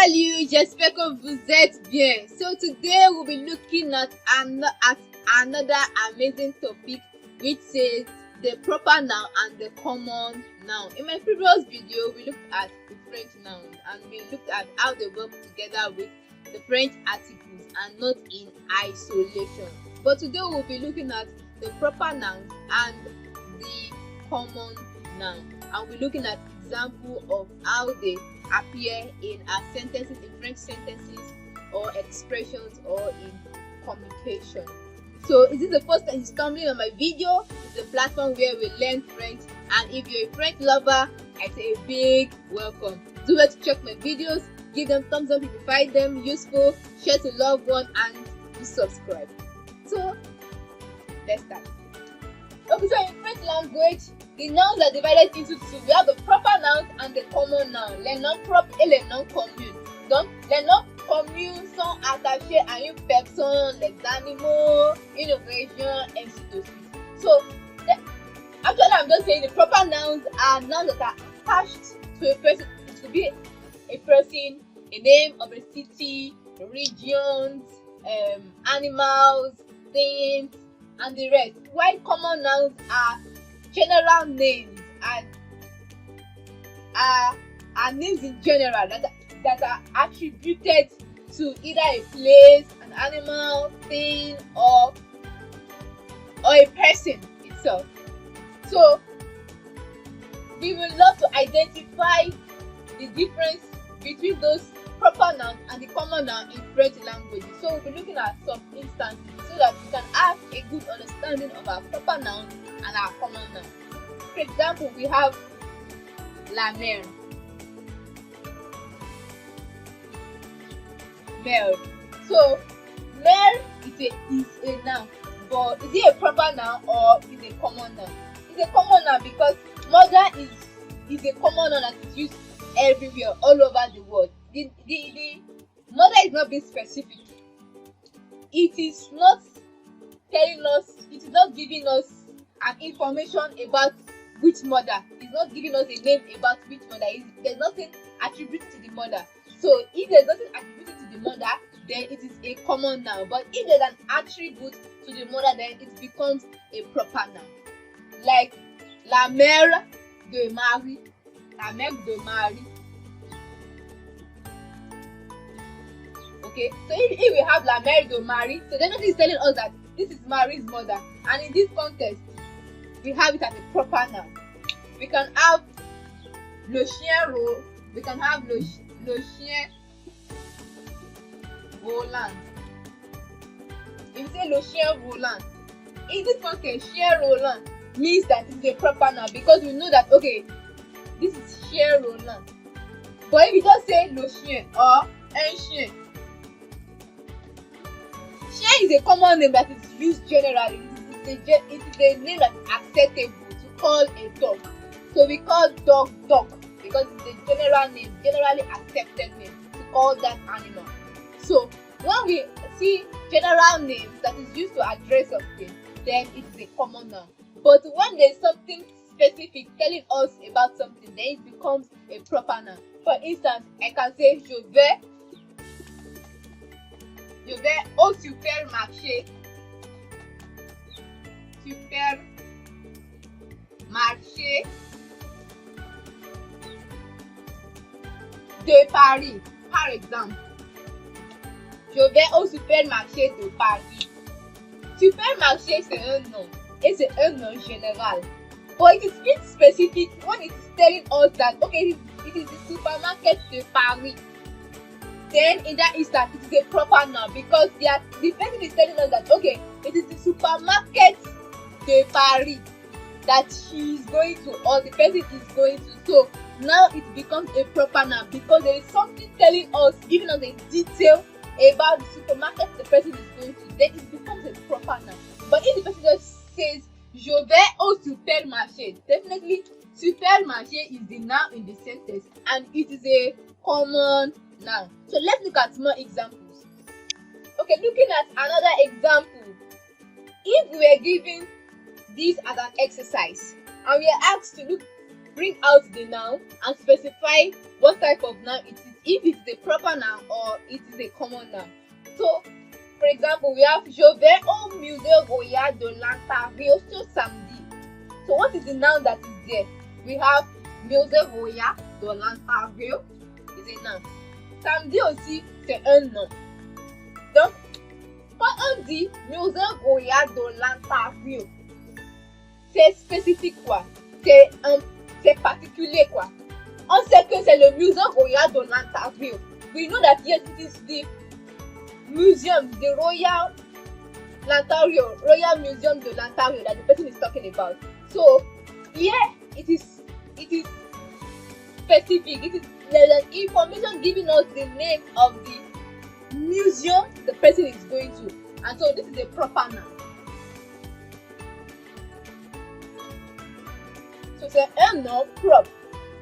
Salut, j'espère que vous êtes bien. So today we'll be looking at another amazing topic, which says the proper noun and the common noun. In my previous video, we looked at the French nouns and we looked at how they work together with the French articles and not in isolation. But today we'll be looking at the proper nouns and the common noun, and we're looking at example of how they appear in our sentences, in French sentences or expressions or in communication. So is this the first time you're stumbling on my video? It's a platform where we learn French, and if you're a French lover, I say a big welcome. Do well to check my videos, give them thumbs up if you find them useful, share to loved one, and do subscribe. So let's start. Okay, so in French language, the nouns are divided into two. We have the proper nouns and the common nouns. Les noms propres et les noms communs. Donc, les noms communs sont attachés à une personne, les animaux, une région, ainsi de suite. So, actually, I'm just saying the proper nouns are nouns that are attached to a person. It could be a person, a name of a city, regions, animals, things, and the rest. While common nouns are general names and are names in general that are attributed to either a place, an animal, thing, or a person itself. So we will love to identify the difference between those proper nouns and the common noun in French language. So we'll be looking at some instances so that we can have a good understanding of our proper nouns and our common noun. For example, we have la mer. Mer. So mer is a noun, but is it a proper noun or is it a common noun? It's a common noun because mother is a common noun that is used everywhere, all over the world. The mother is not being specific. It is not telling us, it is not giving us an information about which mother. It's not giving us a name about which mother. There's nothing attributed to the mother. So if there's nothing attributed to the mother, then it is a common noun. But if there's an attribute to the mother, then it becomes a proper noun. Like la mère de Marie. La mère de Marie. Okay, so if we have la mère de Marie, so then it is telling us that this is Marie's mother, and in this context, we have it as a proper noun. We can have le chien roulant. We can have le chien volant. If you say le chien volant, in this context, chien roulant means that it's a proper noun because we know that, okay, this is chien roulant. But if you just say le chien or un chien, chien is a common name that is used generally. It is a name that is acceptable to call a dog. So we call dog because it's a general name, generally accepted name to call that animal. So when we see general names that is used to address something, then it is a common noun. But when there is something specific telling us about something, then it becomes a proper noun. For instance, I can say je vais au supermarché. Supermarché de Paris, par exemple. Je vais au supermarché de Paris. Supermarché, c'est un nom, et c'est un nom général. But it is being specific when it is telling us that, okay, it is the supermarket de Paris. Then in that instance, it is a proper noun because the person is telling us that, okay, it is the supermarket de Paris that she is going to, or the person is going to. So now it becomes a proper noun because there is something telling us, giving us a detail about the supermarket the person is going to. Then it becomes a proper noun. But if the person just says je vais au supermarché, definitely supermarché is the noun in the sentence and it is a common noun. So let's look at more examples. Okay, looking at another example. If we were given this as an exercise and we are asked to bring out the noun and specify what type of noun it is if it's a proper noun or it is a common noun. So, for example, we have Je vais au musée Royal de l'Ontario ce samedi. So, what is the noun that is there? We have musée Royal de l'Ontario is a noun. Samedi aussi, c'est un nom. Donc, quand on dit musée Royal de l'Ontario, c'est spécifique quoi? C'est particulier quoi? On sait que c'est le musée Royal de l'Ontario. We know that yes, it is the museum, the Royal Museum de l'Ontario that the person is talking about. So here it is specific. There's an information giving us the name of the museum the person is going to, and so this is a proper noun. So c'est un nom propre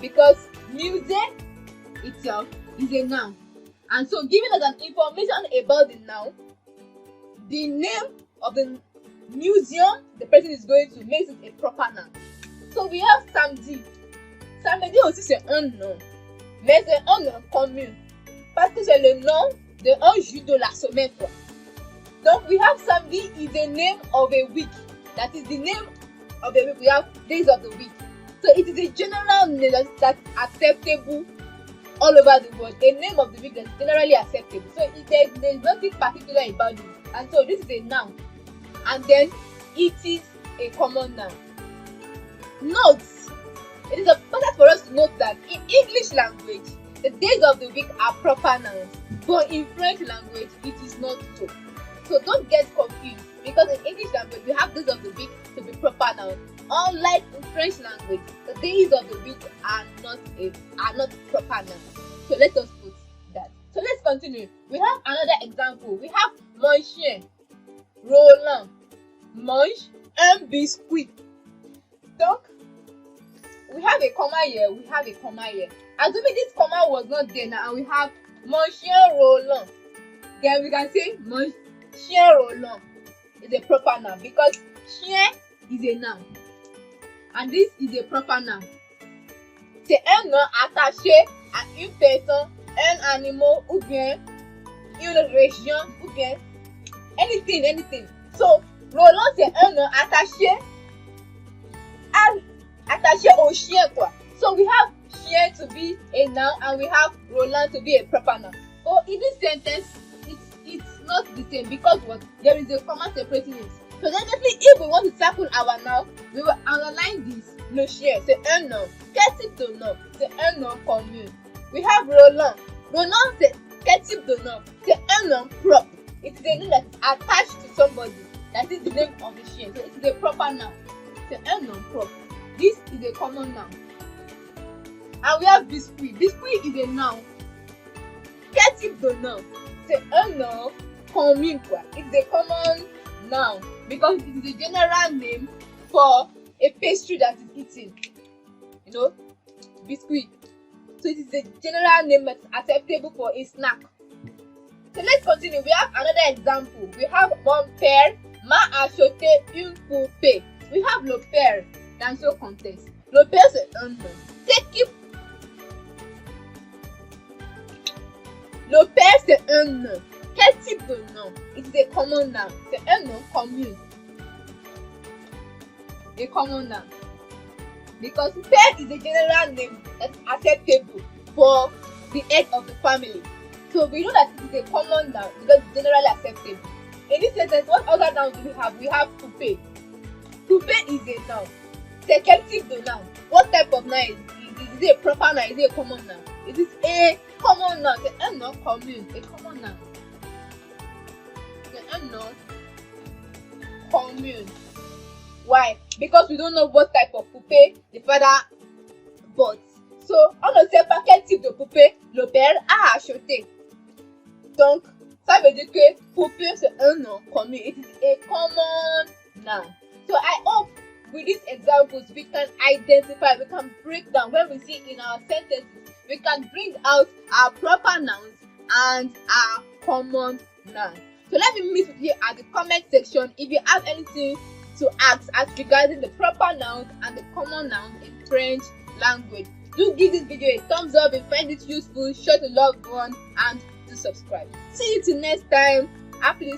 because musée itself is a noun, and so giving us an information about the noun, the name of the museum the person is going to makes it a proper noun. So we have samedi. Samedi aussi c'est un nom, mais c'est un nom commun parce que c'est le nom d'un jour de la semaine quoi. Donc we have samedi is the name of a week. That is the name of the week. We have days of the week. So it is a general name that's acceptable all over the world. A name of the week that's generally acceptable. So there's nothing particular about it. And so this is a noun. And then it is a common noun. Note, it is important for us to note that in English language, the days of the week are proper nouns. But in French language, it is not so. So don't get confused because in English language, we have days of the week to be proper nouns. Unlike in French language, the days of the week are not proper nouns. So let us put that. So let's continue. We have another example. We have mon chien, Roland, mange un biscuit. Donc, we have a comma here. Assuming this comma was not there now, and we have mon chien Roland. Then we can say mon chien Roland is a proper noun because chien is a noun. And this is a proper noun. C'est un nom attaché à une personne, un animal ou bien une région ou bien anything. So, Roland c'est un nom attaché au chien quoi. So we have chien to be a noun and we have Roland to be a proper noun. But in this sentence, it's not the same because what? There is a comma separating it. So definitely, if we want to tackle our noun, we will underline this. Le chien, c'est un nom. Quel type de nom? C'est un nom commun. We have Roland. Roland, c'est quel type de nom? C'est un nom propre. It is a name that is attached to somebody. That is the name of the chien. So it is a proper noun. C'est un nom propre. This is a common noun. And we have biscuit. Biscuit is a noun. Quel type de nom? C'est un nom commun quoi. It's a common noun because it is a general name for a pastry that is eaten. You know, biscuit. So it is a general name that's acceptable for a snack. So let's continue. We have another example. We have mon père m'a acheté une poupée. We have le père dans ce contexte. Le père c'est un nom. C'est qui? Le père c'est un nom. Quel type de nom? It is a common noun. C'est un nom commun. A common noun. Because père is a general name that is acceptable for the head of the family. So we know that it is a common noun because it's generally acceptable. In this sentence, what other nouns do we have? We have poupée. Poupée is a noun. C'est quel type de noun? What type of noun is it? Is it a proper noun? Is it a common noun? It is a common noun. C'est un nom commun. A common noun. C'est un nom commun. Why? Because we don't know what type of poupée the father bought. So, on ne sait pas quel type de poupée le père a acheté. Donc, ça veut dire que poupée c'est un nom commun. It is a common noun. So, I hope with these examples we can identify, we can break down when we see in our sentences, we can bring out our proper nouns and our common nouns. So, let me meet with you at the comment section if you have anything to ask as regarding the proper nouns and the common nouns in French language. Do give this video a thumbs up if you find it useful, share to loved one, and do subscribe. See you till next time. Happy